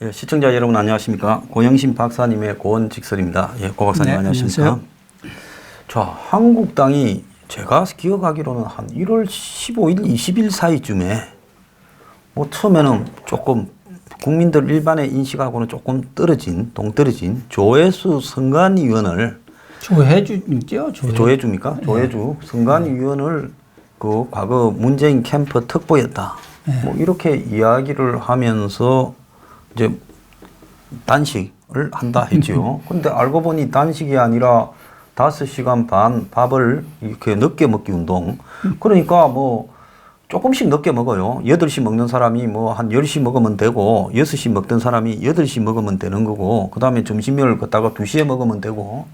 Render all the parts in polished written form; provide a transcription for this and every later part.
예, 시청자 여러분 안녕하십니까. 고영신 박사님의 고언직설입니다. 예, 고 박사님 네, 안녕하십니까. 안녕하세요. 자, 한국당이 제가 기억하기로는 한 1월 15일, 20일 사이쯤에 뭐 처음에는 조금 국민들 일반의 인식하고는 조금 동떨어진 조혜수 선관위원을 조혜주죠? 조혜주입니까? 조혜주 선관위원을 그 과거 문재인 캠프 특보였다. 뭐 이렇게 이야기를 하면서 이제 단식을 한다 했지요. 근데 알고 보니 단식이 아니라 5시간 반 밥을 이렇게 늦게 먹기 운동. 그러니까 뭐 조금씩 늦게 먹어요. 8시 먹는 사람이 뭐 한 10시 먹으면 되고 6시 먹던 사람이 8시 먹으면 되는 거고 그다음에 점심을 갖다가 2시에 먹으면 되고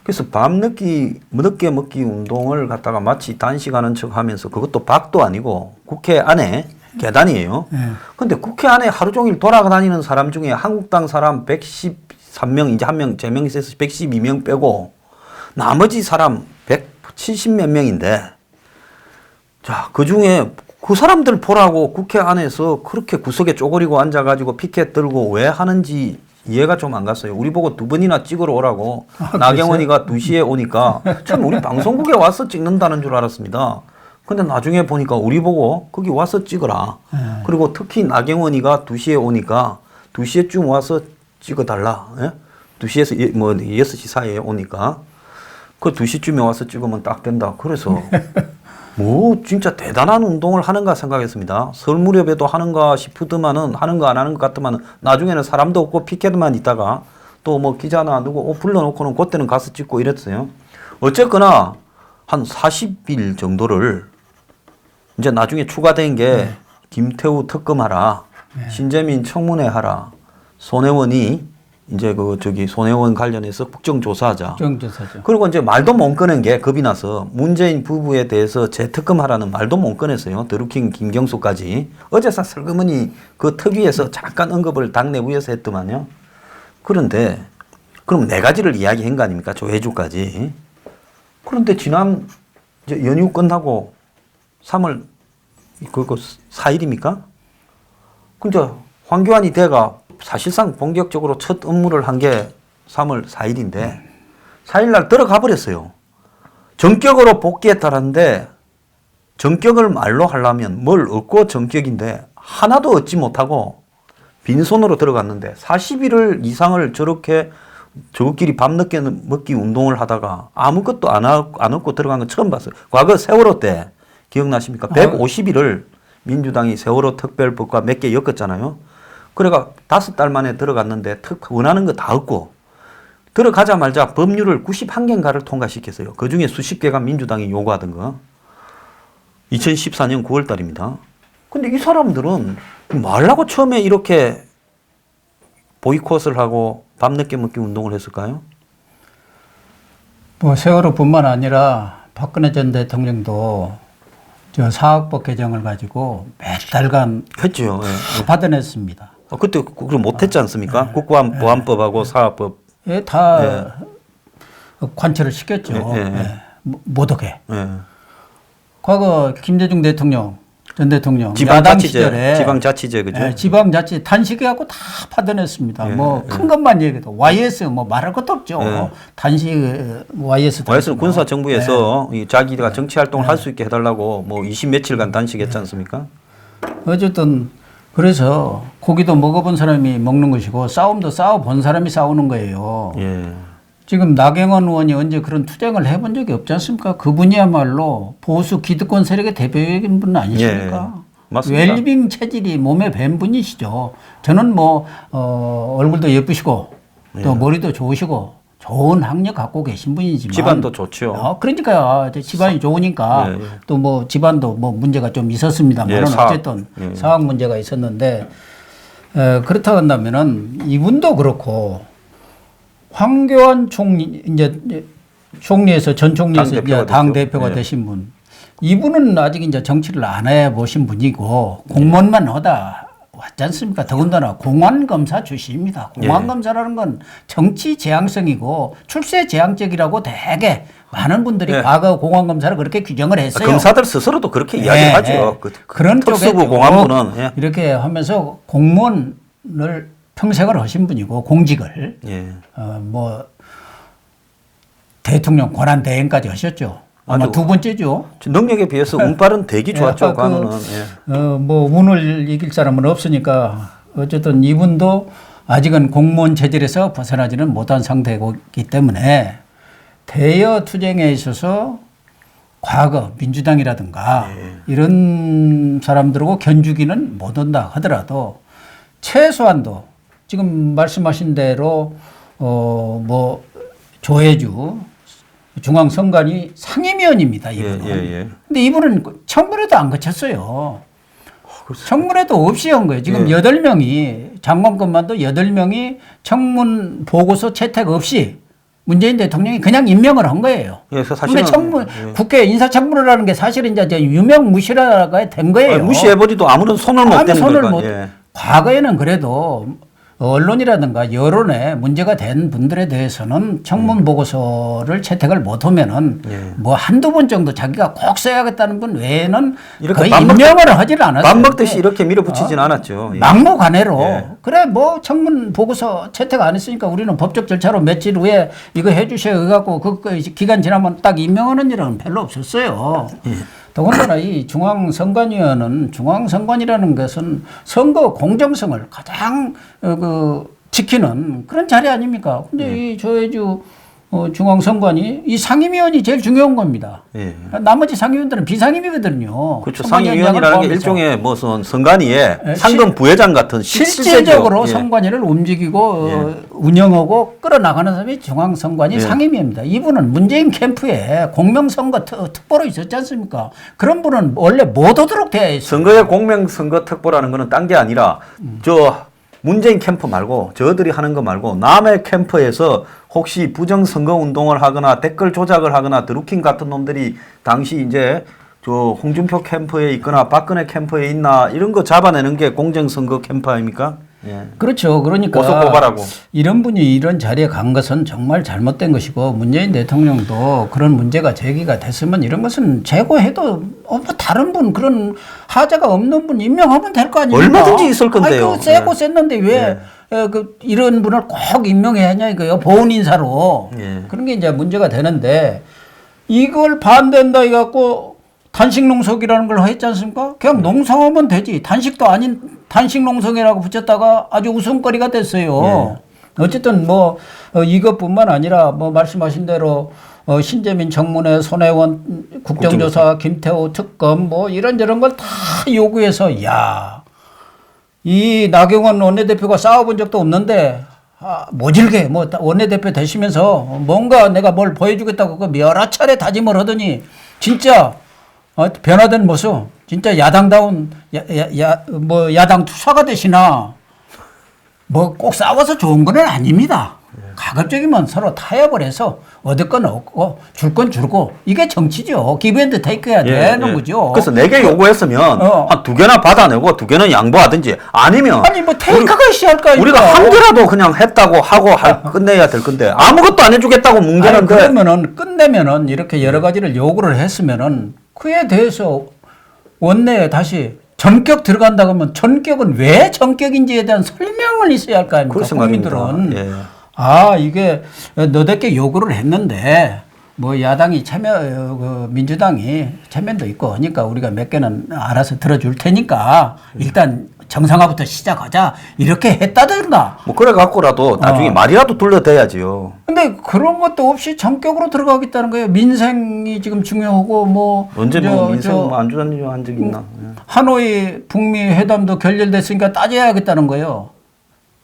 그래서 밤 늦게 먹기 운동을 갖다가 마치 단식하는 척 하면서 그것도 밖도 아니고 국회 안에 계단이에요. 근데 국회 안에 하루 종일 돌아다니는 사람 중에 한국당 사람 113명, 이제 한 명 제명해서 112명 빼고 나머지 사람 170 몇 명인데 자, 그 중에 그 사람들 보라고 국회 안에서 그렇게 구석에 쪼그리고 앉아가지고 피켓 들고 왜 하는지 이해가 좀 안 갔어요. 우리 보고 2번이나 찍으러 오라고 나경원이가 2시에 오니까 참 우리 방송국에 와서 찍는다는 줄 알았습니다. 근데 나중에 보니까 우리 보고 거기 와서 찍어라. 그리고 특히 나경원이가 2시에 오니까 2시에쯤 와서 찍어달라. 예? 2시에서 뭐 6시 사이에 오니까 그 2시쯤에 와서 찍으면 딱 된다. 그래서 뭐 진짜 대단한 운동을 하는가 생각했습니다. 설 무렵에도 하는가 싶더만은 하는가 안 하는 것 같더만은 나중에는 사람도 없고 피켓만 있다가 또 뭐 기자나 누구 불러놓고는 그때는 가서 찍고 이랬어요. 어쨌거나 한 40일 정도를 이제 나중에 추가된 게 김태우 특검하라, 신재민 청문회 하라, 손혜원이 이제 손혜원 관련해서 국정조사하자. 국정조사죠. 그리고 이제 말도 못 꺼낸 게 겁이 나서 문재인 부부에 대해서 재특검하라는 말도 못 꺼냈어요. 드루킹 김경수까지. 어제서 슬그머니 그 특위에서 잠깐 언급을 당 내부에서 했더만요. 그런데 그럼 4가지를 이야기한 거 아닙니까? 조혜주까지. 그런데 지난 이제 연휴 끝나고 3월 4일입니까? 근데 황교안이 대가 사실상 본격적으로 첫 업무를 한 게 3월 4일인데 4일날 들어가 버렸어요. 전격으로 복귀했다는데 전격을 말로 하려면 뭘 얻고 전격인데 하나도 얻지 못하고 빈손으로 들어갔는데 40일 이상을 저것끼리 밤늦게 먹기 운동을 하다가 아무것도 안 얻고 들어간 건 처음 봤어요. 과거 세월호 때 기억나십니까? 150일을 민주당이 세월호 특별법과 몇 개 엮었잖아요. 그래가 5달 만에 들어갔는데 원하는 거 다 얻고 들어가자마자 법률을 91개인가를 통과시켰어요. 그중에 수십 개가 민주당이 요구하던 거. 2014년 9월 달입니다. 근데 이 사람들은 뭐하려고 처음에 이렇게 보이콧을 하고 밤늦게 먹기 운동을 했을까요? 뭐 세월호뿐만 아니라 박근혜 전 대통령도 저 사학법 개정을 가지고 몇 달간 했죠. 다 받아냈습니다. 그때 그걸 못했지 않습니까? 국가보안법하고 사학법. 예, 다 관철을 시켰죠. 모독해. 과거 김대중 대통령, 전 대통령 야당 시절에 지방자치제 그죠? 지방자치 단식해갖고 다 받아냈습니다. 뭐 큰 것만 얘기해도 YS 뭐 말할 것도 없죠. 단식 YS는 군사 정부에서 자기가 정치 활동을 할 수 있게 해달라고 뭐 20 며칠간 단식했지 않습니까? 어쨌든 그래서 고기도 먹어본 사람이 먹는 것이고 싸움도 싸워본 사람이 싸우는 거예요. 지금 나경원 의원이 언제 그런 투쟁을 해본 적이 없지 않습니까? 그분이야말로 보수 기득권 세력의 대표적인 분 아니십니까? 맞습니다. 웰리빙 체질이 몸에 밴 분이시죠. 저는 뭐 얼굴도 예쁘시고 또 머리도 좋으시고 좋은 학력 갖고 계신 분이지만 집안도 좋죠. 그러니까요. 집안이 좋으니까 또 뭐 집안도 뭐 문제가 좀 있었습니다만 어쨌든 사학 문제가 있었는데 그렇다고 한다면은 이분도 그렇고 황교안 총리 이제 총리에서 전 총리에서 당 대표가 되신 분 이분은 아직 이제 정치를 안 해보신 분이고 공무원만 하다 왔지 않습니까? 더군다나 공안검사 출신입니다. 공안검사라는 건 정치 재앙성이고 출세 재앙적이라고 되게 많은 분들이 과거 공안검사를 그렇게 규정을 했어요. 검사들 스스로도 그렇게 이야기하죠. 그런 특수부 쪽에 공안부는 이렇게 하면서 공무원을 평생을 하신 분이고 공직을 예. 뭐 대통령 권한 대행까지 하셨죠. 아마 아주 두 번째죠. 능력에 비해서 운빨은 되게 좋았죠. 관우는. 예. 뭐 운을 이길 사람은 없으니까 어쨌든 이분도 아직은 공무원 체질에서 벗어나지는 못한 상태이기 때문에 대여 투쟁에 있어서 과거 민주당이라든가 이런 사람들하고 견주기는 못한다 하더라도 최소한도 지금 말씀하신 대로 뭐 조혜주 중앙선관위 상임위원입니다. 이분은. 근데 이분은 청문회도 안 거쳤어요. 청문회도 없이 한 거예요. 지금 8명이 장관급만도 8명이 청문 보고서 채택 없이 문재인 대통령이 그냥 임명을 한 거예요. 그래서 사실은 국회 인사청문회라는 게 사실은 이제 유명무실화가 된 거예요. 아니, 무시해버리도 아무런 손을 못 대는 거니까. 과거에는 그래도 언론이라든가 여론에 문제가 된 분들에 대해서는 청문 보고서를 채택을 못하면은 뭐 한두 번 정도 자기가 꼭 써야겠다는 분 외에는 거의 임명을 하지를 않았어요. 밥 먹듯이 이렇게 밀어붙이진 않았죠. 막무가내로 그래 뭐 청문 보고서 채택 안 했으니까 우리는 법적 절차로 며칠 후에 이거 해주셔야 해갖고 그 기간 지나면 딱 임명하는 일은 별로 없었어요. 더군다나 이 중앙선관위원은 중앙선관이라는 것은 선거 공정성을 가장 지키는 그런 자리 아닙니까? 근데 이 조혜주 중앙선관위 이 상임위원이 제일 중요한 겁니다. 나머지 상임위원들은 비상임이거든요. 그렇죠. 상임위원이라는 게 일종의 무슨 선관위의 상금 부회장 같은 실질적으로 선관위를 움직이고 운영하고 끌어나가는 사람이 중앙선관위 상임위입니다. 이분은 문재인 캠프에 공명선거 특보로 있었지 않습니까? 그런 분은 원래 못 오도록 되어 있어요. 선거의 공명선거 특보라는 거는 딴 게 아니라 문재인 캠프 말고 저들이 하는 거 말고 남의 캠프에서 혹시 부정선거 운동을 하거나 댓글 조작을 하거나 드루킹 같은 놈들이 당시 이제 홍준표 캠프에 있거나 박근혜 캠프에 있나 이런 거 잡아내는 게 공정선거 캠프 아닙니까? 그렇죠. 그러니까 고소 고발하고 이런 분이 이런 자리에 간 것은 정말 잘못된 것이고 문재인 대통령도 그런 문제가 제기가 됐으면 이런 것은 제거해도 뭐 다른 분 그런 하자가 없는 분 임명하면 될 거 아닙니까? 얼마든지 있을 건데요. 세고 셌는데 왜 이런 분을 꼭 임명해야 하냐 이거요. 보훈 인사로. 그런 게 이제 문제가 되는데 이걸 반대한다 해갖고 단식 농성이라는 걸 했지 않습니까? 그냥 농성하면 되지. 단식도 아닌 단식 농성이라고 붙였다가 아주 웃음거리가 됐어요. 어쨌든 뭐 이것뿐만 아니라 뭐 말씀하신 대로 신재민 청문회, 손혜원 국정조사, 김태호 특검 뭐 이런저런 걸 다 요구해서 이 나경원 원내대표가 싸워본 적도 없는데 모질게 뭐 원내대표 되시면서 뭔가 내가 뭘 보여주겠다고 그 여러 차례 다짐을 하더니 진짜 변화된 모습, 진짜 야당다운 야당 투사가 되시나 뭐 꼭 싸워서 좋은 건 아닙니다. 가급적이면 서로 타협을 해서 얻을 건 얻고 줄 건 주고 이게 정치죠. 기브앤드 테이크해야 되는 거죠. 그래서 4개 요구했으면 한 2개나 받아내고 2개는 양보하든지 아니면 뭐 테이크가 시할까 우리가 한 개라도 그냥 했다고 하고 끝내야 될 건데 아무것도 안 해주겠다고 뭉개는데 그러면은 끝내면은 이렇게 여러 가지를 요구를 했으면은 그에 대해서 원내에 다시 전격 들어간다고 하면 전격은 왜 전격인지에 대한 설명을 있어야 할 거 아닙니까? 국민들은. 이게 너댓게 요구를 했는데 뭐 야당이 민주당이 체면도 있고 하니까 우리가 몇 개는 알아서 들어줄 테니까 일단 정상화부터 시작하자 이렇게 했다더라. 뭐 그래 갖고라도 나중에 말이라도 둘러대야지요. 근데 그런 것도 없이 전격으로 들어가겠다는 거예요. 민생이 지금 중요하고 뭐 언제 민생 안 주는 한 적 있나? 하노이 북미 회담도 결렬됐으니까 따져야겠다는 거예요.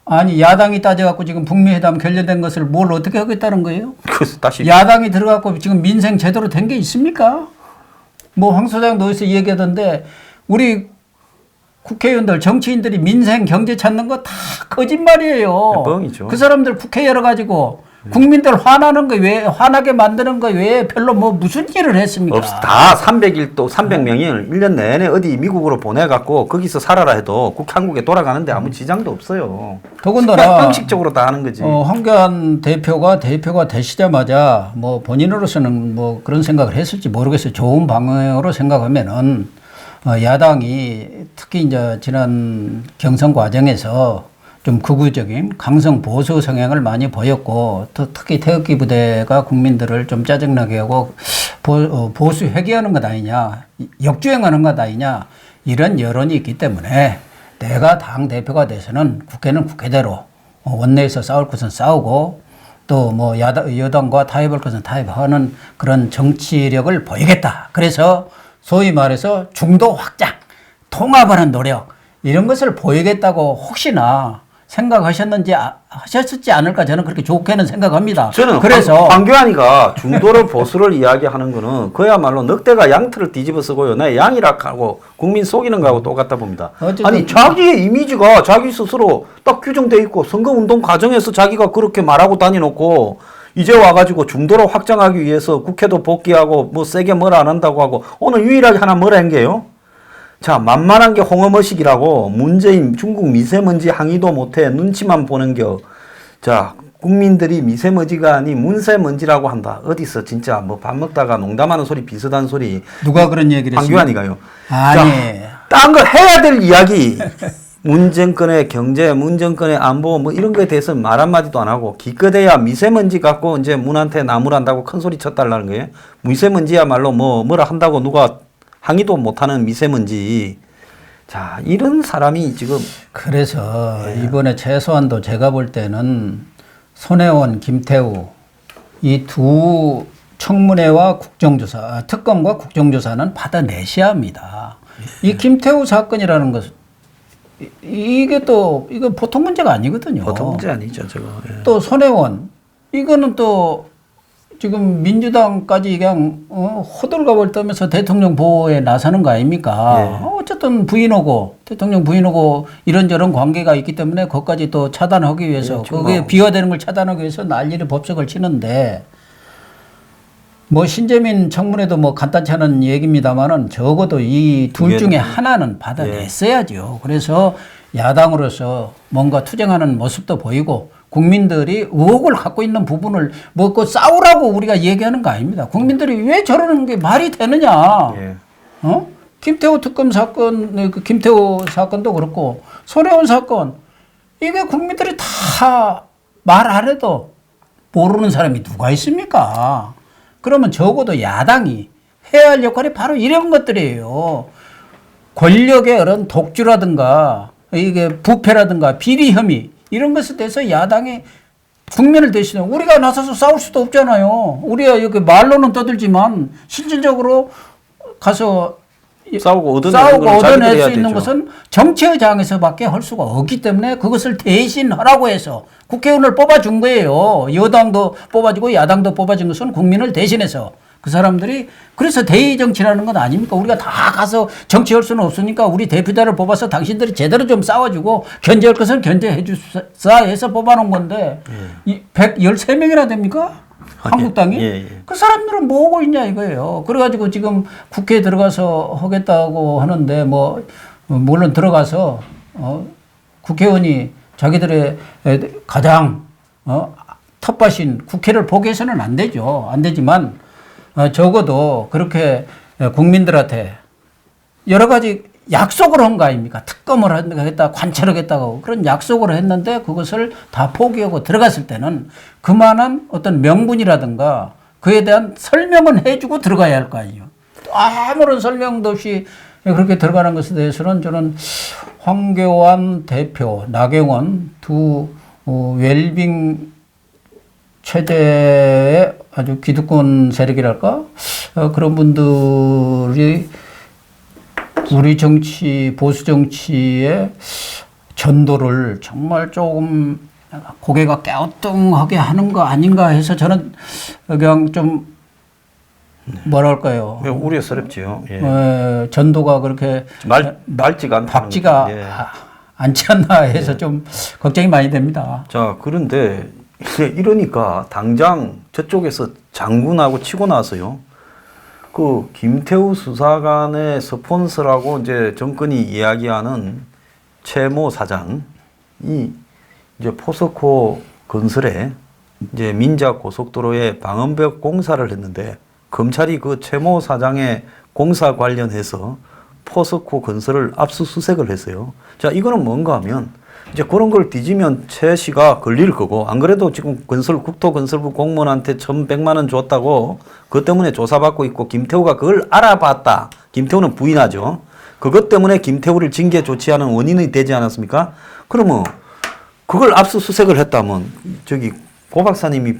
아니 야당이 따져갖고 지금 북미 회담 결렬된 것을 뭘 어떻게 하겠다는 거예요? 그래서 다시 야당이 들어갖고 지금 민생 제대로 된 게 있습니까? 뭐 황 소장도 어디서 얘기하던데 우리 국회의원들 정치인들이 민생 경제 찾는 거 다 거짓말이에요. 뻥이죠. 그 사람들 국회 열어가지고 국민들 화나는 거 왜 화나게 만드는 거 왜 별로 뭐 무슨 일을 했습니까? 다 300일 300명을 1년 내내 어디 미국으로 보내갖고 거기서 살아라 해도 한국에 돌아가는데 아무 지장도 없어요. 더군다나 형식적으로 다 하는 거지. 황교안 대표가 되시자마자 뭐 본인으로서는 뭐 그런 생각을 했을지 모르겠어요. 좋은 방향으로 생각하면은 야당이 특히 이제 지난 경선 과정에서 좀 극우적인 강성 보수 성향을 많이 보였고 또 특히 태극기 부대가 국민들을 좀 짜증나게 하고 보수 회귀하는 것 아니냐, 역주행하는 것 아니냐 이런 여론이 있기 때문에 내가 당 대표가 돼서는 국회는 국회대로 원내에서 싸울 것은 싸우고 또 뭐 여당과 타협할 것은 타협하는 그런 정치력을 보이겠다. 그래서 소위 말해서 중도 확장, 통합하는 노력 이런 것을 보이겠다고 혹시나 생각하셨는지 하셨지 않을까 저는 그렇게 좋게는 생각합니다. 저는 그래서 황교안이가 중도를 보수를 이야기하는 거는 그야말로 늑대가 양털을 뒤집어 쓰고요. 나 양이라 하고 국민 속이는 거하고 똑같다 봅니다. 아니 자기의 이미지가 자기 스스로 딱 규정돼 있고 선거운동 과정에서 자기가 그렇게 말하고 다니놓고 이제 와가지고 중도로 확장하기 위해서 국회도 복귀하고 뭐 세게 뭐라 안 한다고 하고 오늘 유일하게 하나 뭐라 한 게요. 자, 만만한 게 홍어머식이라고 문재인 중국 미세먼지 항의도 못해 눈치만 보는 겨. 자, 국민들이 미세먼지가 아닌 문세먼지라고 한다. 어디서 진짜 뭐 밥 먹다가 농담하는 소리 비슷한 소리. 누가 그런 얘기를 했습니까? 황교안이가요. 아니. 딴 거 해야 될 이야기. 문정권의 경제, 문정권의 안보 뭐 이런 거에 대해서 말 한마디도 안 하고 기껏해야 미세먼지 갖고 이제 문한테 나무란다고 큰 소리 쳤달라는 거예요. 미세먼지야말로 뭐라 한다고 누가 항의도 못하는 미세먼지. 자, 이런 사람이 지금. 그래서 이번에 최소한도 제가 볼 때는 손혜원, 김태우 이 두 청문회와 국정조사, 특검과 국정조사는 받아내셔야 합니다. 이 김태우 사건이라는 것은 이게 또 이건 보통 문제가 아니거든요. 보통 문제 아니죠, 저거. 예. 또 손혜원 이거는 또 지금 민주당까지 그냥 호들갑을 떨면서 대통령 보호에 나서는 거 아닙니까? 예. 어쨌든 부인하고 대통령 부인하고 이런저런 관계가 있기 때문에 그것까지 또 차단하기 위해서 예, 그게 비화되는 걸 차단하기 위해서 난리를 법석을 치는데 뭐 신재민 청문회도 뭐 간단치 않은 얘기입니다만은 적어도 이 둘 중에 하나는 받아냈어야죠. 그래서 야당으로서 뭔가 투쟁하는 모습도 보이고 국민들이 의혹을 갖고 있는 부분을 뭐 그 싸우라고 우리가 얘기하는 거 아닙니다. 국민들이 왜 저러는 게 말이 되느냐. 예. 김태호 특검 사건, 그 김태호 사건도 그렇고 손혜원 사건 이게 국민들이 다 말 안 해도 모르는 사람이 누가 있습니까? 그러면 적어도 야당이 해야 할 역할이 바로 이런 것들이에요. 권력의 그런 독주라든가 이게 부패라든가 비리 혐의 이런 것에 대해서 야당이 국민을 대신해 우리가 나서서 싸울 수도 없잖아요. 우리가 이렇게 말로는 떠들지만 실질적으로 가서 싸우고 얻어낼 수 있는 것은 정치의 장에서밖에 할 수가 없기 때문에 그것을 대신하라고 해서 국회의원을 뽑아준 거예요. 여당도 뽑아주고 야당도 뽑아준 것은 국민을 대신해서 그 사람들이 그래서 대의 정치라는 건 아닙니까? 우리가 다 가서 정치할 수는 없으니까 우리 대표자를 뽑아서 당신들이 제대로 좀 싸워주고 견제할 것은 견제해 주사 해서 뽑아놓은 건데 이 113명이나 됩니까? 한국당이? 그 사람들은 뭐 하고 있냐 이거예요. 그래가지고 지금 국회에 들어가서 하겠다고 하는데 뭐 물론 들어가서 국회의원이 자기들의 가장 텃밭인 국회를 포기해서는 안 되죠. 안 되지만 적어도 그렇게 국민들한테 여러 가지 약속을 한 거 아닙니까? 특검을 하겠다, 관찰하겠다고 그런 약속을 했는데 그것을 다 포기하고 들어갔을 때는 그만한 어떤 명분이라든가 그에 대한 설명은 해주고 들어가야 할 거 아니에요. 아무런 설명도 없이 그렇게 들어가는 것에 대해서는 저는 황교안 대표, 나경원 두 웰빙 최대의 아주 기득권 세력이랄까? 그런 분들이 우리 정치, 보수 정치의 전도를 정말 조금 고개가 갸우뚱하게 하는 거 아닌가 해서 저는 그냥 좀 뭐랄까요. 우려스럽지요. 전도가 그렇게 맑지가 않다. 밝지가 않지 않나 해서 좀 걱정이 많이 됩니다. 자, 그런데 이러니까 당장 저쪽에서 장군하고 치고 나서요. 그 김태우 수사관의 스폰서라고 이제 정권이 이야기하는 최모 사장이 이제 포스코 건설에 이제 민자 고속도로에 방음벽 공사를 했는데 검찰이 그 최모 사장의 공사 관련해서 포스코 건설을 압수수색을 했어요. 자, 이거는 뭔가 하면 이제 그런 걸 뒤지면 최 씨가 걸릴 거고, 안 그래도 지금 국토건설부 공무원한테 1,100만 원 줬다고 그것 때문에 조사받고 있고, 김태우가 그걸 알아봤다. 김태우는 부인하죠. 그것 때문에 김태우를 징계 조치하는 원인이 되지 않았습니까? 그러면 그걸 압수수색을 했다면 저기 고 박사님이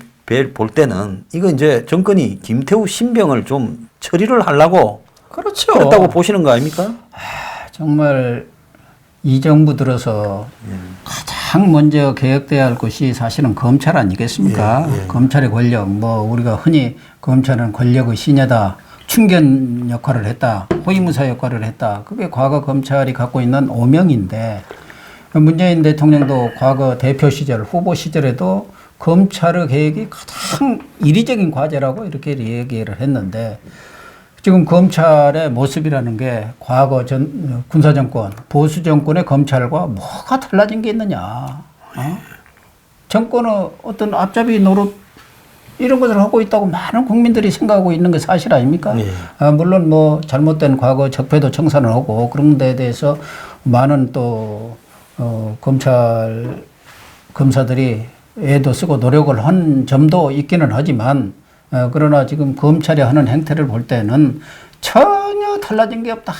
볼 때는 이거 이제 정권이 김태우 신병을 좀 처리를 하려고 그렇죠. 그랬다고 보시는 거 아닙니까? 정말 이 정부 들어서 가장 먼저 개혁돼야 할 것이 사실은 검찰 아니겠습니까? 검찰의 권력, 뭐 우리가 흔히 검찰은 권력의 신여다, 충견 역할을 했다, 호위무사 역할을 했다. 그게 과거 검찰이 갖고 있는 오명인데, 문재인 대통령도 과거 대표 시절, 후보 시절에도 검찰의 개혁이 가장 이리적인 과제라고 이렇게 얘기를 했는데, 지금 검찰의 모습이라는 게 과거 군사정권, 보수정권의 검찰과 뭐가 달라진 게 있느냐. 정권의 어떤 앞잡이 노릇 이런 것을 하고 있다고 많은 국민들이 생각하고 있는 게 사실 아닙니까? 물론 뭐 잘못된 과거 적폐도 청산을 하고 그런 데에 대해서 많은 또 검사들이 애도 쓰고 노력을 한 점도 있기는 하지만, 그러나 지금 검찰이 하는 행태를 볼 때는 전혀 달라진 게 없다.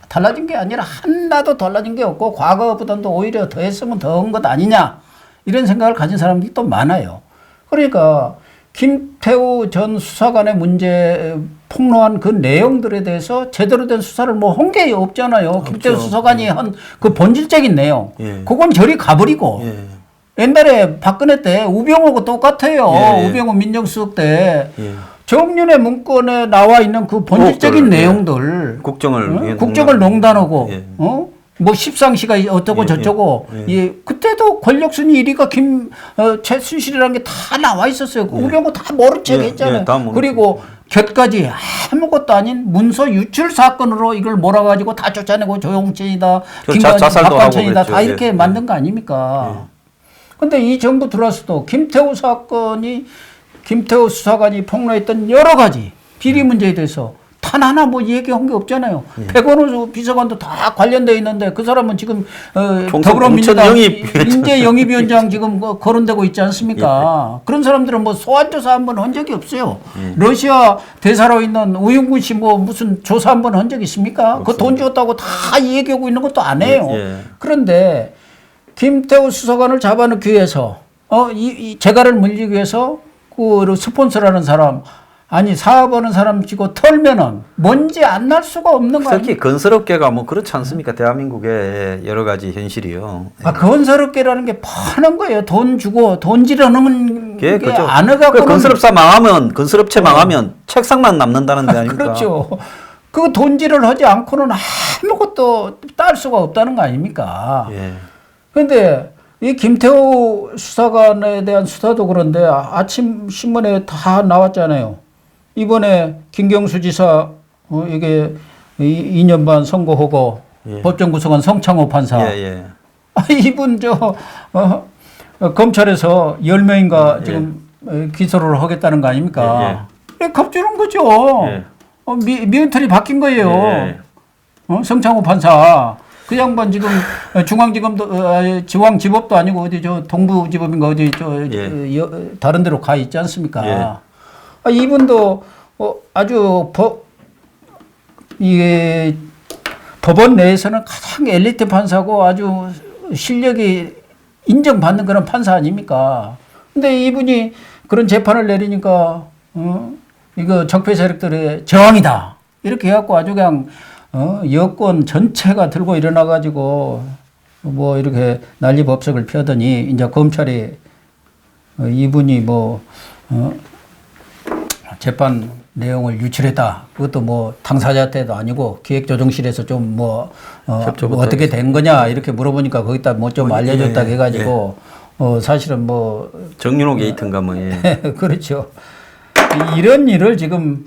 달라진 게 아니라 하나도 달라진 게 없고 과거보다도 오히려 더 했으면 더한 것 아니냐. 이런 생각을 가진 사람들이 또 많아요. 그러니까 김태우 전 수사관의 문제 폭로한 그 내용들에 대해서 제대로 된 수사를 뭐 한 게 없잖아요. 없죠. 김태우 수사관이 한 그 본질적인 내용. 그건 저리 가버리고. 옛날에 박근혜 때 우병우하고 똑같아요. 우병우 민정수석 때 정윤의 문건에 나와 있는 그 본질적인 내용들, 국정을 농단하고, 뭐 십상시가 어쩌고 저쩌고, 그때도 권력순위 1위가 최순실이라는 게 다 나와 있었어요. 우병우 다 모른 척 했잖아요. 그리고 곁까지 아무것도 아닌 문서 유출 사건으로 이걸 몰아가지고 다 쫓아내고 조용천이다, 박관천이다, 다 이렇게 만든 거 아닙니까? 근데 이 정부 들어와서도 김태우 수사관이 폭로했던 여러 가지 비리 문제에 대해서 단 하나 뭐 얘기한 게 없잖아요. 백원우 비서관도 다 관련돼 있는데 그 사람은 지금 더불어민주당 인재영입위원장 지금 거론되고 있지 않습니까? 그런 사람들은 뭐 소환조사 한번 한 적이 없어요. 러시아 대사로 있는 우영군 씨 뭐 무슨 조사 한번 한 적 있습니까? 그 돈 주었다고 다 얘기하고 있는 것도 안 해요. 그런데 김태우 수사관을 잡아넣기 위해서, 이 재갈을 물리기 위해서 그 스폰서라는 사람, 아니 사업하는 사람 치고 털면은 뭔지 안 날 수가 없는 거 아니에요? 특히 건설업계가 뭐 그렇지 않습니까? 대한민국의 여러 가지 현실이요. 건설업계라는 게 파는 거예요. 돈 주고 돈지르는 게 그렇죠. 안 해갖고. 건설업체 망하면 책상만 남는다는 데 아닙니까? 그렇죠. 그 돈질을 하지 않고는 아무것도 딸 수가 없다는 거 아닙니까? 그런데 이 김태우 수사관에 대한 수사도 그런데 아침 신문에 다 나왔잖아요. 이번에 김경수 지사 이게 2년 반 선고하고 법정 구속한 성창호 판사. 이분 검찰에서 10명인가 지금 기소를 하겠다는 거 아닙니까? 겁주는 거죠. 미운털이 바뀐 거예요. 성창호 판사. 그 양반 지금 지방지법도 아니고 어디 동부지법인가 어디 다른 데로 가 있지 않습니까? 이분도 아주 이게 법원 내에서는 가장 엘리트 판사고 아주 실력이 인정받는 그런 판사 아닙니까? 근데 이분이 그런 재판을 내리니까 이거 적폐 세력들의 저항이다 이렇게 해갖고 아주 그냥 여권 전체가 들고 일어나가지고 뭐 이렇게 난리법석을 펴더니 이제 검찰이 이분이 재판 내용을 유출했다. 그것도 뭐 당사자 때도 아니고 기획조정실에서 좀 어떻게 된 거냐 이렇게 물어보니까 거기다 뭐 좀 알려줬다 해가지고 사실은 정윤호 게이트인가 그렇죠. 이런 일을 지금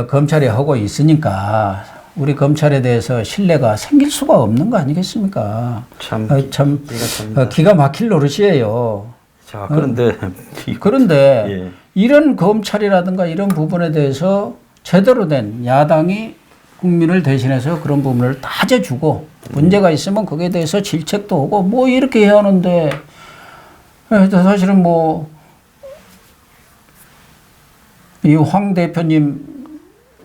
검찰이 하고 있으니까 우리 검찰에 대해서 신뢰가 생길 수가 없는 거 아니겠습니까? 참 기가 막힐 노릇이에요. 자, 그런데 이런 검찰이라든가 이런 부분에 대해서 제대로 된 야당이 국민을 대신해서 그런 부분을 따져주고 문제가 있으면 거기에 대해서 질책도 하고 뭐 이렇게 해야 하는데 사실은 뭐 이 황 대표님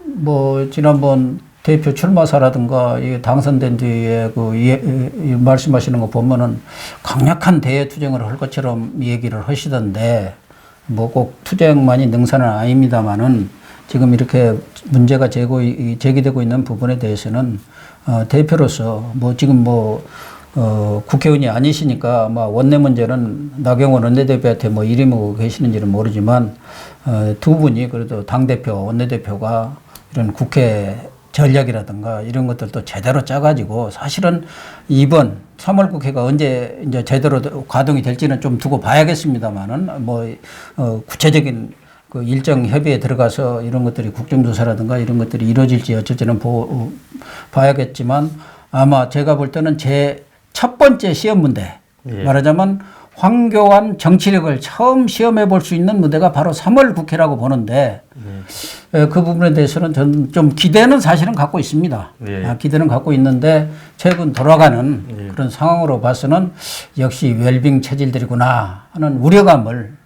뭐 지난번 대표 출마사라든가 당선된 뒤에 이 말씀하시는 거 보면은 강력한 대외 투쟁을 할 것처럼 얘기를 하시던데 뭐 꼭 투쟁만이 능사는 아닙니다만은 지금 이렇게 문제가 제기되고 있는 부분에 대해서는 대표로서 뭐 지금 국회의원이 아니시니까 아마 원내 문제는 나경원 원내대표한테 뭐 일임하고 계시는지는 모르지만 두 분이 그래도 당대표, 원내대표가 이런 국회 전략이라든가 이런 것들도 제대로 짜가지고 사실은 이번 3월 국회가 언제 이제 제대로 가동이 될지는 좀 두고 봐야겠습니다만은 구체적인 그 일정 협의에 들어가서 이런 것들이 국정조사라든가 이런 것들이 이루어질지 어쩔지는 봐야겠지만 아마 제가 볼 때는 제 첫 번째 시험 문제 말하자면 황교안 정치력을 처음 시험해 볼 수 있는 무대가 바로 3월 국회라고 보는데 그 부분에 대해서는 저는 좀 기대는 사실은 갖고 있습니다. 기대는 갖고 있는데 최근 돌아가는 그런 상황으로 봐서는 역시 웰빙 체질들이구나 하는 우려감을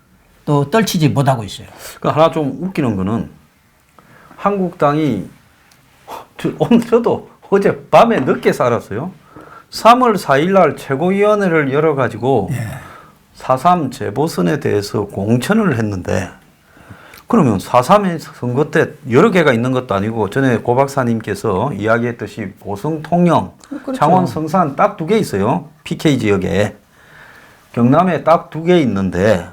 또 떨치지 못하고 있어요. 하나 좀 웃기는 거는 한국당이 저도 어제 밤에 늦게 살았어요. 3월 4일 날 최고위원회를 열어가지고 4.3 재보선에 대해서 공천을 했는데 그러면 4.3 선거 때 여러 개가 있는 것도 아니고 전에 고 박사님께서 이야기했듯이 보성 통영, 그렇죠. 창원 성산 딱 2개 있어요. PK 지역에. 경남에 딱 2개 있는데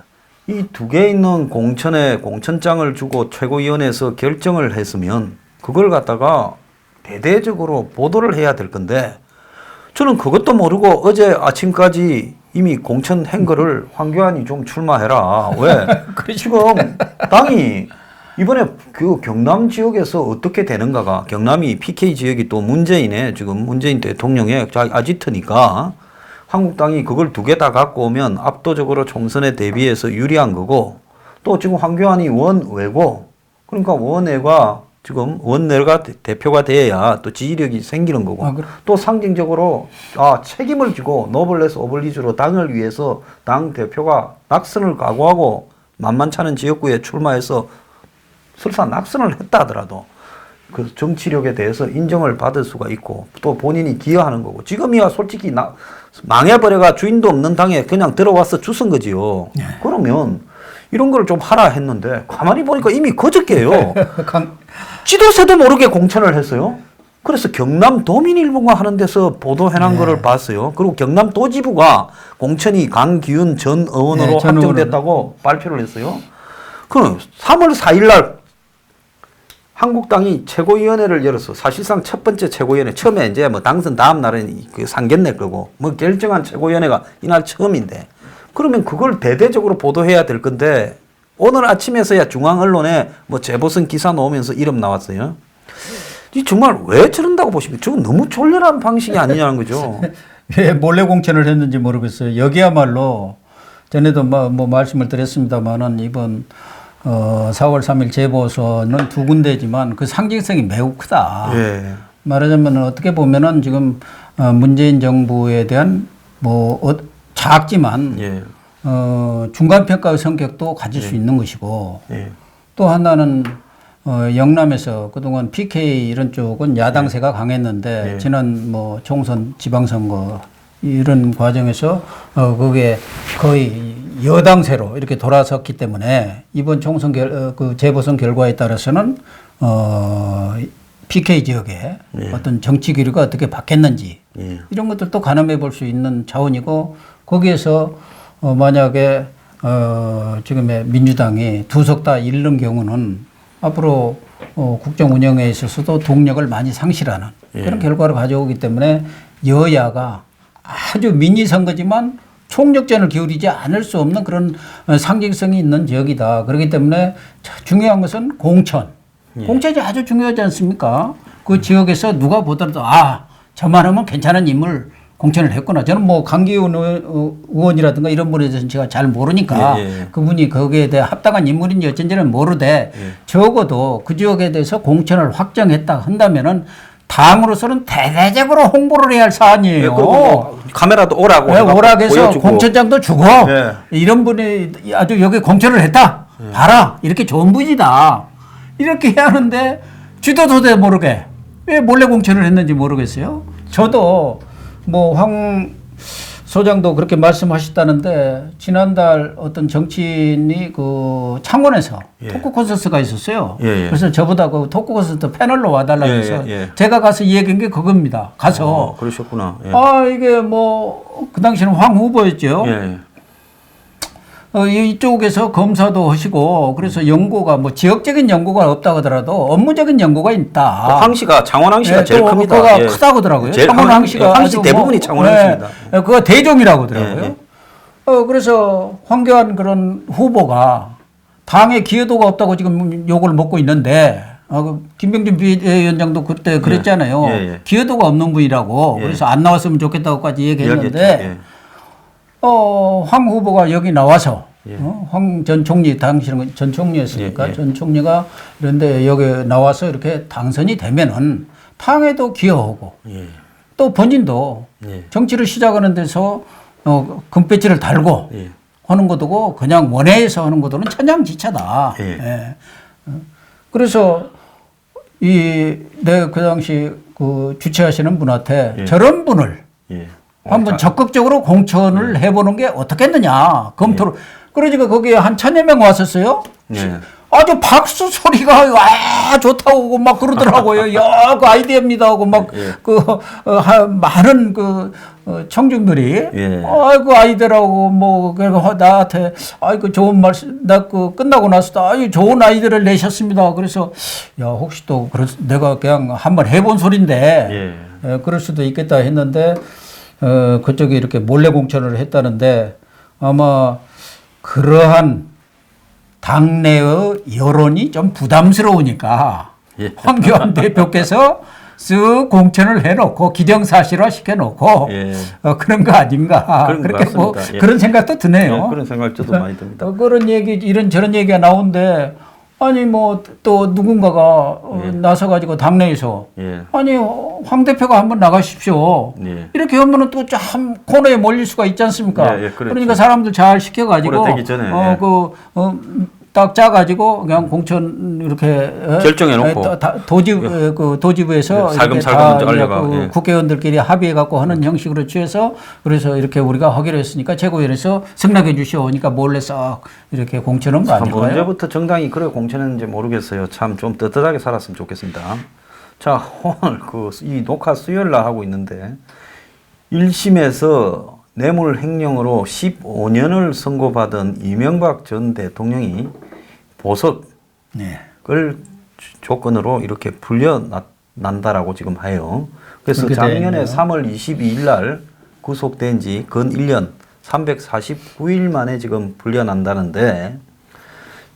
이 2개 있는 공천에 공천장을 주고 최고위원회에서 결정을 했으면 그걸 갖다가 대대적으로 보도를 해야 될 건데 저는 그것도 모르고 어제 아침까지 이미 공천한 거를 황교안이 좀 출마해라. 왜? 지금 당이 이번에 그 경남 지역에서 어떻게 되는가가 경남이 PK 지역이 또 문재인의 지금 문재인 대통령의 아지트니까 한국당이 그걸 2개 다 갖고 오면 압도적으로 총선에 대비해서 유리한 거고 또 지금 황교안이 원외고 그러니까 원외가 지금 원내가 대표가 돼야 또 지지력이 생기는 거고 또 상징적으로 책임을 지고 노블레스 오블리주로 당을 위해서 당 대표가 낙선을 각오하고 만만찮은 지역구에 출마해서 설사 낙선을 했다 하더라도 그 정치력에 대해서 인정을 받을 수가 있고 또 본인이 기여하는 거고 지금이야 솔직히 망해버려가 주인도 없는 당에 그냥 들어와서 주선 거지요. 그러면 이런 걸 좀 하라 했는데 가만히 보니까 이미 그저께요. 지도세도 모르게 공천을 했어요. 그래서 경남도민 일보가 하는 데서 보도해놓은 거를 봤어요. 그리고 경남도지부가 공천이 강기훈 전 의원으로 확정됐다고 발표를 했어요. 그럼 3월 4일 날 한국당이 최고위원회를 열어서 사실상 첫 번째 최고위원회 처음에 이제 뭐 당선 다음 날은 그 상견례 거고 뭐 결정한 최고위원회가 이날 처음인데 그러면 그걸 대대적으로 보도해야 될 건데 오늘 아침에서야 중앙 언론에 뭐 재보선 기사 나오면서 이름 나왔어요. 이 정말 왜 저런다고 보십니까? 저건 너무 졸렬한 방식이 아니냐는 거죠. 왜 몰래 공천을 했는지 모르겠어요. 여기야말로 전에도 뭐 말씀을 드렸습니다만은 이번 4월 3일 재보선은 2군데지만 그 상징성이 매우 크다. 말하자면 어떻게 보면은 지금 문재인 정부에 대한 작지만 중간평가의 성격도 가질 수 있는 것이고 또 하나는 영남에서 그동안 PK 이런 쪽은 야당세가 강했는데 지난 총선 지방선거 이런 과정에서 그게 거의 여당세로 이렇게 돌아섰기 때문에 이번 총선 그 재보선 결과에 따라서는 PK 지역에 어떤 정치 기류가 어떻게 바뀌었는지 이런 것들도 가늠해 볼 수 있는 차원이고 거기에서 만약에 지금의 민주당이 2석 다 잃는 경우는 앞으로 국정 운영에 있어서도 동력을 많이 상실하는 그런 결과를 가져오기 때문에 여야가 아주 미니 선거지만 총력전을 기울이지 않을 수 없는 그런 상징성이 있는 지역이다. 그렇기 때문에 중요한 것은 공천. 공천이 아주 중요하지 않습니까? 그 지역에서 누가 보더라도 저만 하면 괜찮은 인물 공천을 했구나. 저는 뭐 강기훈 의원이라든가 이런 분에 대해서는 제가 잘 모르니까 그분이 거기에 대해 합당한 인물인지 어쩐지는 모르되 적어도 그 지역에 대해서 공천을 확정했다 한다면은 당으로서는 대대적으로 홍보를 해야 할 사안이에요. 뭐 카메라도 오라고 오라고 해서 보여주고. 공천장도 주고 이런 분이 아주 여기 공천을 했다. 봐라. 이렇게 좋은 분이다. 이렇게 해야 하는데 쥐도 도대 모르게 왜 몰래 공천을 했는지 모르겠어요. 저도 뭐 황 소장도 그렇게 말씀하셨다는데 지난달 어떤 정치인이 그 창원에서 토크 콘서트가 있었어요. 그래서 저보다 그 토크 콘서트 패널로 와달라고 해서 제가 가서 얘기한 게 그겁니다. 가서 그러셨구나. 이게 뭐 그 당시에는 황 후보였죠. 이쪽에서 검사도 하시고 그래서 연고가 뭐 지역적인 연고가 없다고 하더라도 업무적인 연고가 있다. 황씨가 창원 황씨가 제일 큽니다. 그거가 크다고 하더라고요. 창원 황씨가 황씨 대부분이 창원 황씨입니다. 그거 대종이라고 하더라고요. 그래서 황교안 그런 후보가 당에 기여도가 없다고 지금 욕을 먹고 있는데 김병준 비대위원장도 그때 그랬잖아요. 기여도가 없는 분이라고 그래서 안 나왔으면 좋겠다고까지 얘기했는데 황 후보가 여기 나와서 황 전 총리 당시는 전 총리였으니까 전 총리가 그런데 여기 나와서 이렇게 당선이 되면은 당에도 기여하고 또 본인도 정치를 시작하는 데서 금배지를 달고 하는 것도 그냥 원회에서 하는 것도는 천양지차다. 그래서 내가 그 당시 그 주최하시는 분한테 저런 분을 한번 적극적으로 공천을 해보는 게 어떻겠느냐 검토를. 그러니까 거기에 한 1000여 명 왔었어요. 아주 박수 소리가 좋다고 막 그러더라고요. 야, 그 아이디어입니다 하고 막 많은 청중들이 아이고 아이디어라고 뭐 나한테 아이고 좋은 말씀 나 끝나고 나서도 아유 좋은 아이디어를 내셨습니다. 그래서 야 혹시 또 내가 그냥 한번 해본 소린데 그럴 수도 있겠다 했는데 그쪽에 이렇게 몰래 공천을 했다는데 아마 그러한 당내의 여론이 좀 부담스러우니까 황교안 대표께서 쓱 공천을 해놓고 기정사실화 시켜놓고 그런 거 아닌가 그렇게 뭐 그런 생각도 드네요. 그런 생각 저도 많이 듭니다. 그런 얘기 이런저런 얘기가 나오는데 아니 뭐 또 누군가가 나서가지고 당내에서 아니 황 대표가 한번 나가십시오. 이렇게 하면은 또 참 코너에 몰릴 수가 있지 않습니까? 그러니까 사람들 잘 시켜가지고 되기 전에 딱 짜가지고 그냥 공천 이렇게 결정해놓고 도지부에서 살금살금 알려가 국회의원들끼리 합의해갖고 하는 형식으로 취해서 그래서 이렇게 우리가 하기로 했으니까 최고위원회에서 승낙해 주시오니까 몰래 싹 이렇게 공천한 거 아닐까요? 언제부터 정당이 그래 공천했는지 모르겠어요. 참 좀 떳떳하게 살았으면 좋겠습니다. 자 오늘 이 녹화 수요일 날 하고 있는데 1심에서 뇌물횡령으로 15년을 선고받은 이명박 전 대통령이 보석을 조건으로 이렇게 풀려난다라고 지금 해요. 그래서 작년에 3월 22일 날 구속된 지 근 1년 349일 만에 지금 풀려난다는데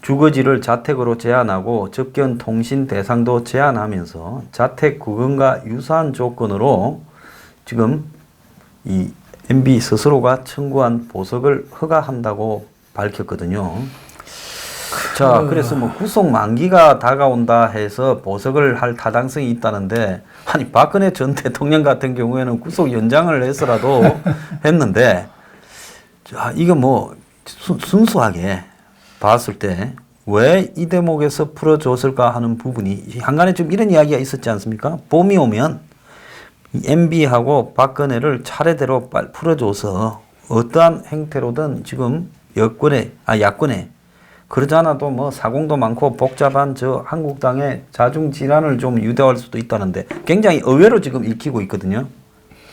주거지를 자택으로 제한하고 접견 통신 대상도 제한하면서 자택 구금과 유사한 조건으로 지금 이 MB 스스로가 청구한 보석을 허가한다고 밝혔거든요. 자, 그래서 뭐 구속 만기가 다가온다 해서 보석을 할 타당성이 있다는데, 아니, 박근혜 전 대통령 같은 경우에는 구속 연장을 해서라도 했는데, 자, 이거 뭐, 순수하게 봤을 때, 왜 이 대목에서 풀어줬을까 하는 부분이, 한간에 좀 이런 이야기가 있었지 않습니까? 봄이 오면, MB하고 박근혜를 차례대로 풀어줘서 어떠한 행태로든 지금 야권에 그러지 않아도 뭐 사공도 많고 복잡한 저 한국당의 자중 질환을 좀 유도할 수도 있다는데 굉장히 의외로 지금 읽히고 있거든요.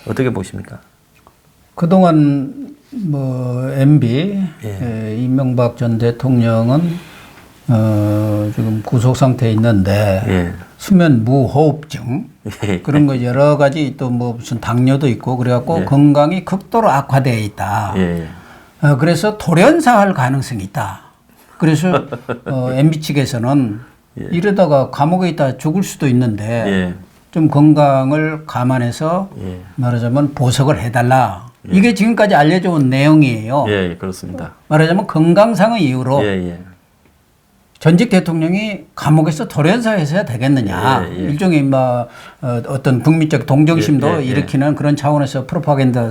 어떻게 보십니까? 그동안 뭐 MB 이명박 전 대통령은 지금 구속 상태에 있는데 수면 무호흡증 그런 거 여러 가지 또 뭐 무슨 당뇨도 있고 그래갖고 건강이 극도로 악화되어 있다. 그래서 돌연사할 가능성이 있다. 그래서 MB 측에서는 이러다가 감옥에 있다 죽을 수도 있는데 좀 건강을 감안해서 예. 말하자면 보석을 해달라. 이게 지금까지 알려져 온 내용이에요. 예, 그렇습니다. 말하자면 건강상의 이유로 예, 예. 전직 대통령이 감옥에서 돌연사해서야 되겠느냐. 예, 예. 일종의 어떤 국민적 동정심도 예, 예, 예. 일으키는 그런 차원에서 프로파간다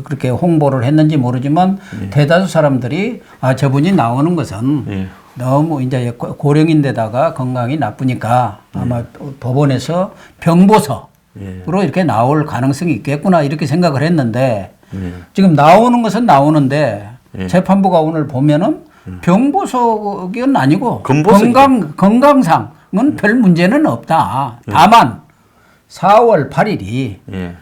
그렇게 홍보를 했는지 모르지만 대다수 사람들이 저분이 나오는 것은 예. 너무 이제 고령인데다가 건강이 나쁘니까 아마 법원에서 병보서로 예. 이렇게 나올 가능성이 있겠구나 이렇게 생각을 했는데 예. 지금 나오는 것은 나오는데 예. 재판부가 오늘 보면은 병보석은 아니고 건보석이죠. 건강상은 별 문제는 없다. 다만 4월 8일이 예.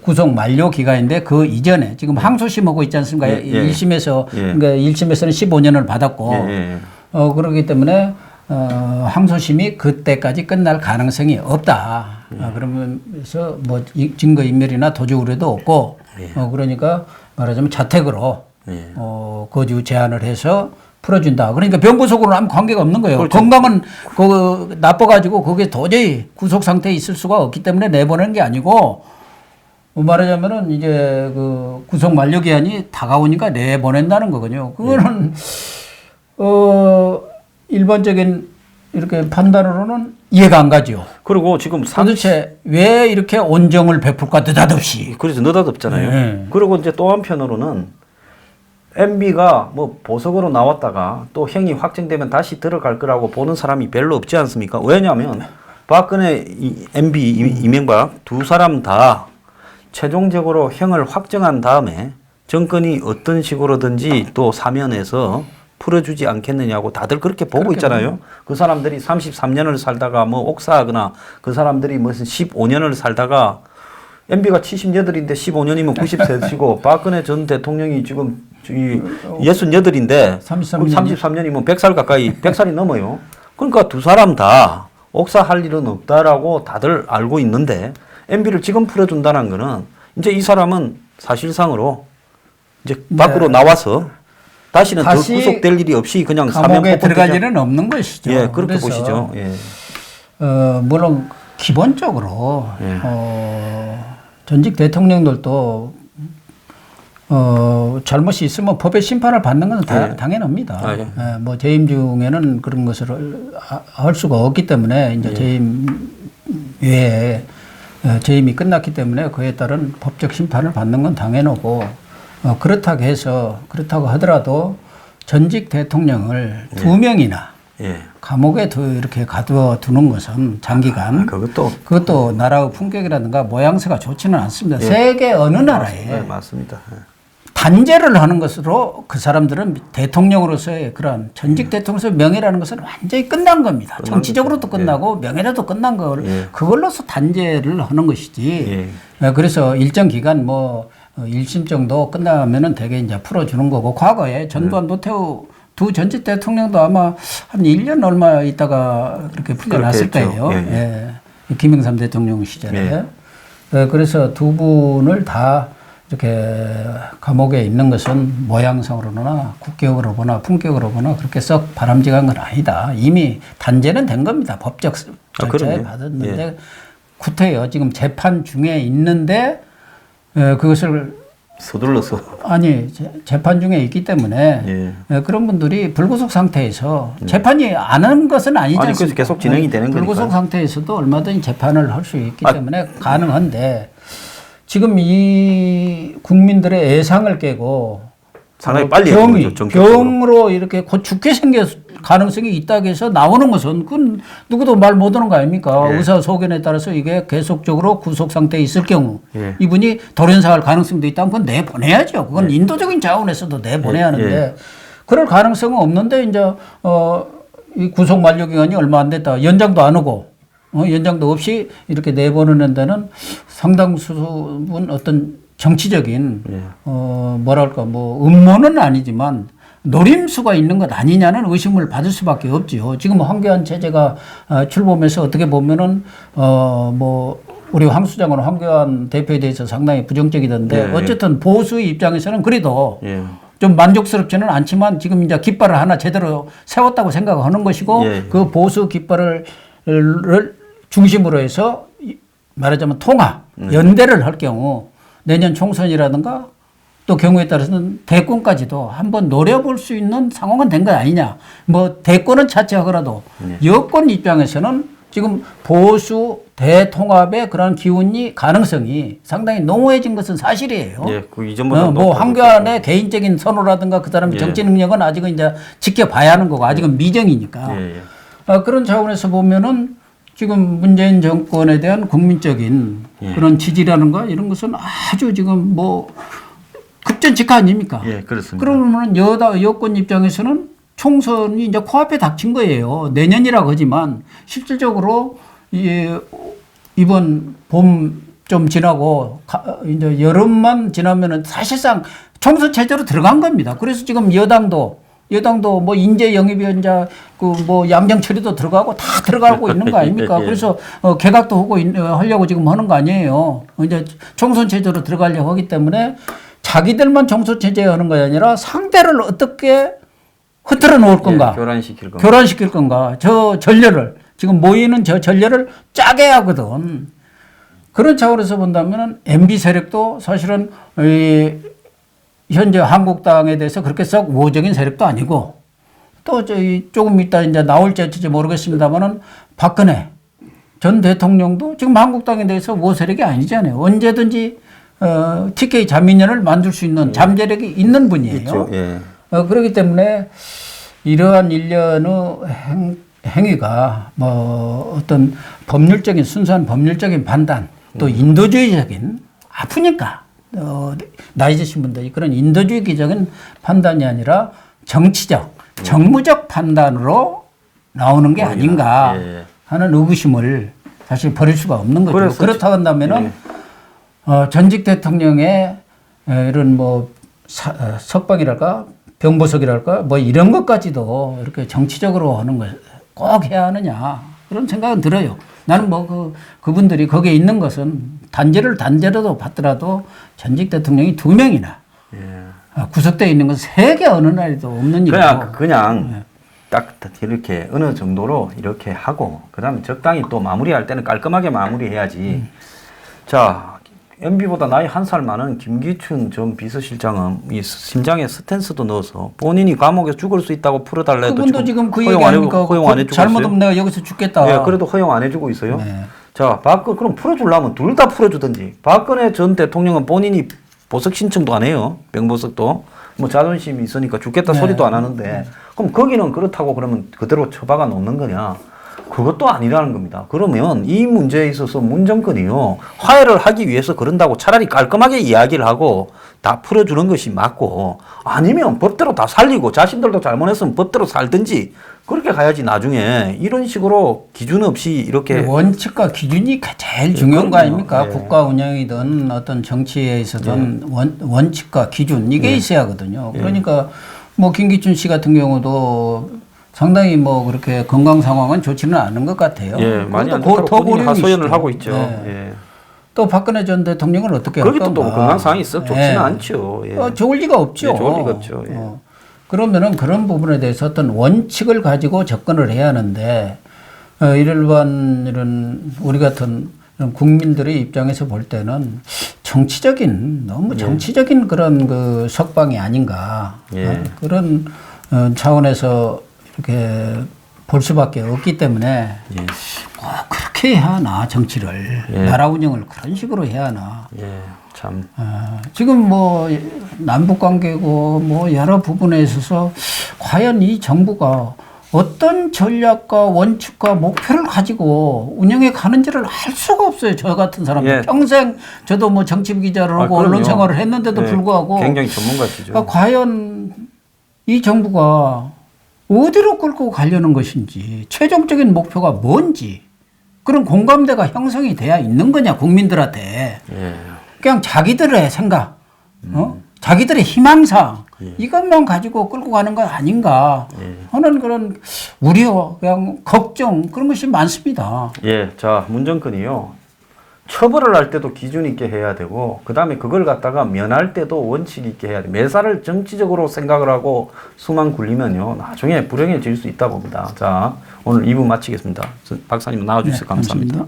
구속 만료 기간인데 그 이전에 지금 항소심하고 있지 않습니까? 예, 예. 1심에서 예. 그러니까 1심에서는 15년을 받았고 예, 예. 그렇기 때문에 항소심이 그때까지 끝날 가능성이 없다. 그러면서 뭐 증거 인멸이나 도주 우려도 없고 그러니까 말하자면 자택으로 예. 거주 제한을 해서 풀어준다. 그러니까 병보석으로는 아무 관계가 없는 거예요. 그렇죠. 건강은 나빠가지고 거기에 도저히 구속 상태에 있을 수가 없기 때문에 내보내는 게 아니고 말하자면은 이제 그 구속 만료 기한이 다가오니까 내보낸다는 거거든요. 그거는 일반적인 이렇게 판단으로는 이해가 안 가죠. 그리고 지금 도대체 왜 이렇게 온정을 베풀까 느닷없이. 그래서 느닷없잖아요. 네. 그리고 이제 또 한편으로는 MB가 뭐 보석으로 나왔다가 또 형이 확정되면 다시 들어갈 거라고 보는 사람이 별로 없지 않습니까? 왜냐하면 박근혜, MB, 이명박 두 사람 다 최종적으로 형을 확정한 다음에 정권이 어떤 식으로든지 또 사면해서 풀어주지 않겠느냐고 다들 그렇게 보고 있잖아요. 그 사람들이 33년을 살다가 뭐 옥사하거나 그 사람들이 무슨 15년을 살다가 MB가 78인데 15년이면 90세시고 박근혜 전 대통령이 지금 68인데 33년이면 100살 가까이 100살이 넘어요. 그러니까 두 사람 다 옥사할 일은 없다라고 다들 알고 있는데 MB를 지금 풀어준다는 거는 이제 이 사람은 사실상으로 이제 밖으로 나와서 다시는 더 구속될 일이 없이 그냥 감옥에 들어갈 일은 없는 것이죠. 예, 그렇게 보시죠. 예. 물론 기본적으로 예. 전직 대통령들도 잘못이 있으면 법의 심판을 받는 건 당연합니다. 예. 뭐 재임 중에는 그런 것을 할 수가 없기 때문에 이제 재임 외에 재임이 끝났기 때문에 그에 따른 법적 심판을 받는 건 당연하고 그렇다고 하더라도 전직 대통령을 2명이나 감옥에 이렇게 가두는 것은 장기간 그것도 나라의 품격이라든가 모양새가 좋지는 않습니다. 세계 어느 나라에 맞습니다. 단죄를 하는 것으로 그 사람들은 대통령으로서의 그런 전직 대통령의 명예라는 것은 완전히 끝난 겁니다. 정치적으로도 끝나고 명예라도 끝난 걸 그걸로서 단죄를 하는 것이지. 그래서 일정 기간 뭐 1심 정도 끝나면은 대개 이제 풀어주는 거고 과거에 전두환 노태우 두 전직 대통령도 아마 한 1년 얼마 있다가 그렇게 풀려났을 거예요. 김영삼 대통령 시절에. 그래서 두 분을 다 이렇게 감옥에 있는 것은 모양상으로나 국격으로 보나 품격으로 보나 그렇게 썩 바람직한 건 아니다. 이미 단죄는 된 겁니다. 법적 절차에 받았는데 구태여 지금 재판 중에 있는데 그것을 서둘러서 재판 중에 있기 때문에 그런 분들이 불구속 상태에서 재판이 안 한 것은 아니지 않습니까? 그래서 계속 진행이 되는 거니까. 불구속 상태에서도 얼마든지 재판을 할 수 있기 때문에 가능한데 지금 이 국민들의 예상을 깨고 상당히 빨리 병으로 이렇게 곧 죽게 생길 가능성이 있다고 해서 나오는 것은 그건 누구도 말 못하는 거 아닙니까? 의사 소견에 따라서 이게 계속적으로 구속 상태에 있을 경우 이분이 돌연사할 가능성도 있다면 그건 내보내야죠. 그건 인도적인 차원에서도 내보내야 하는데 그럴 가능성은 없는데 이제 이 구속 만료 기간이 얼마 안 됐다. 연장도 안 오고 연장도 없이 이렇게 내보내는 데는 상당수분 어떤 정치적인 뭐랄까 뭐 음모는 아니지만 노림수가 있는 것 아니냐는 의심을 받을 수밖에 없지요. 지금 황교안 체제가 출범해서 어떻게 보면은 뭐 우리 황 수장은 황교안 대표에 대해서 상당히 부정적이던데 어쨌든 보수의 입장에서는 그래도 좀 만족스럽지는 않지만 지금 이제 깃발을 하나 제대로 세웠다고 생각하는 것이고 그 보수 깃발을 중심으로 해서 말하자면 통합, 연대를 할 경우 내년 총선이라든가 또 경우에 따라서는 대권까지도 한번 노려볼 수 있는 상황은 된 거 아니냐. 뭐 대권은 차치하더라도 여권 입장에서는 지금 보수 대통합의 그런 기운이 가능성이 상당히 농후해진 것은 사실이에요. 예, 그 이전보다 뭐 한교안의 개인적인 선호라든가 그 사람의 정치 능력은 아직은 이제 지켜봐야 하는 거고 아직은 미정이니까. 그런 차원에서 보면은 지금 문재인 정권에 대한 국민적인 그런 지지라는가 이런 것은 아주 지금 뭐 급전직하 아닙니까? 예, 그렇습니다. 그러면 여권 입장에서는 총선이 이제 코앞에 닥친 거예요. 내년이라고 하지만 실질적으로 이번 봄 좀 지나고 이제 여름만 지나면은 사실상 총선 체제로 들어간 겁니다. 그래서 지금 여당도 뭐 인재 영입위원자 그 뭐 양정 처리도 들어가고 다 들어가고 있는 거 아닙니까? 예. 그래서 개각도 하고 하려고 지금 하는 거 아니에요. 이제 총선 체제로 들어가려고 하기 때문에 자기들만 총선 체제에 하는 게 아니라 상대를 어떻게 흐트러 놓을 건가? 교란시킬 건가? 저 전례를 지금 모이는 저 전례를 짜게 하거든. 그런 차원에서 본다면은 MB 세력도 사실은 현재 한국당에 대해서 그렇게 썩 우호적인 세력도 아니고 또 조금 이따 이제 나올지 어찌 모르겠습니다만은 박근혜 전 대통령도 지금 한국당에 대해서 우호 세력이 아니잖아요. 언제든지 TK 자민련을 만들 수 있는 잠재력이 있는 분이에요. 있죠. 예. 그렇기 때문에 이러한 일련의 행위가 뭐 어떤 법률적인 순수한 법률적인 판단 또 인도주의적인 아프니까 나이 드신 분들이 그런 인도주의적인 판단이 아니라 정치적 정무적 판단으로 나오는 게 아닌가 하는 의구심을 사실 버릴 수가 없는 거죠. 그렇다고 한다면은 전직 대통령의 이런 뭐 석방이랄까 병보석이랄까 뭐 이런 것까지도 이렇게 정치적으로 하는 걸 꼭 해야 하느냐 그런 생각은 들어요. 나는 뭐 그분들이 거기에 있는 것은 단죄라도 받더라도 전직 대통령이 2명이나 구속되어 있는 것은 세계 어느 나라에도 없는 일이고 그냥 딱 이렇게 어느 정도로 이렇게 하고 그다음에 적당히 또 마무리할 때는 깔끔하게 마무리해야지. 자, MB보다 나이 1살 많은 김기춘 전 비서실장은 이 심장에 스탠스도 넣어서 본인이 감옥에 죽을 수 있다고 풀어달래도 그분도 지금 그 얘기 아닙니까? 허용 안 해주고 잘못하면 내가 여기서 죽겠다. 예, 그래도 허용 안 해주고 있어요. 네. 자, 그럼 풀어주려면 둘 다 풀어주든지. 박근혜 전 대통령은 본인이 보석 신청도 안 해요. 병보석도. 뭐 자존심이 있으니까 죽겠다 소리도 안 하는데 그럼 거기는 그렇다고 그러면 그대로 처박아 놓는 거냐? 그것도 아니라는 겁니다. 그러면 이 문제에 있어서 문정권이요. 화해를 하기 위해서 그런다고 차라리 깔끔하게 이야기를 하고 다 풀어주는 것이 맞고 아니면 법대로 다 살리고 자신들도 잘못했으면 법대로 살든지 그렇게 가야지 나중에 이런 식으로 기준 없이 이렇게 원칙과 기준이 제일 중요한 거 아닙니까? 국가 운영이든 어떤 정치에 있어서든 원칙과 기준 이게 있어야 하거든요. 그러니까 뭐 김기춘 씨 같은 경우도 상당히 뭐 그렇게 건강 상황은 좋지는 않은 것 같아요. 예, 많이 안 좋다고 본인이 하소연을 하고 있죠. 예. 또 박근혜 전 대통령은 어떻게 할까? 거기도 또 건강 상황이 썩 좋지는 않죠. 예. 좋을 리가 없죠. 좋을 리가 없죠. 예. 그러면은 그런 부분에 대해서 어떤 원칙을 가지고 접근을 해야 하는데 이런 우리 같은 이런 국민들의 입장에서 볼 때는 너무 정치적인 그런 그 석방이 아닌가 그런 차원에서 이렇게 볼 수밖에 없기 때문에 꼭 그렇게 해야 하나 정치를 나라 운영을 그런 식으로 해야 하나 참 지금 뭐 남북 관계고 뭐 여러 부분에 있어서 과연 이 정부가 어떤 전략과 원칙과 목표를 가지고 운영해 가는지를 알 수가 없어요. 저 같은 사람들 평생 저도 뭐 정치부 기자를 하고 언론 생활을 했는데도 불구하고 굉장히 전문가시죠. 과연 이 정부가 어디로 끌고 가려는 것인지 최종적인 목표가 뭔지 그런 공감대가 형성이 돼야 있는 거냐 국민들한테 그냥 자기들의 생각 자기들의 희망사항 이것만 가지고 끌고 가는 건 아닌가 하는 그런 우려 그냥 걱정 그런 것이 많습니다. 자 문정권이요. 처벌을 할 때도 기준 있게 해야 되고 그 다음에 그걸 갖다가 면할 때도 원칙 있게 해야 돼. 매사를 정치적으로 생각을 하고 수만 굴리면요 나중에 불행해질 수 있다 봅니다. 자 오늘 2부 마치겠습니다. 박사님 나와주셔서 감사합니다.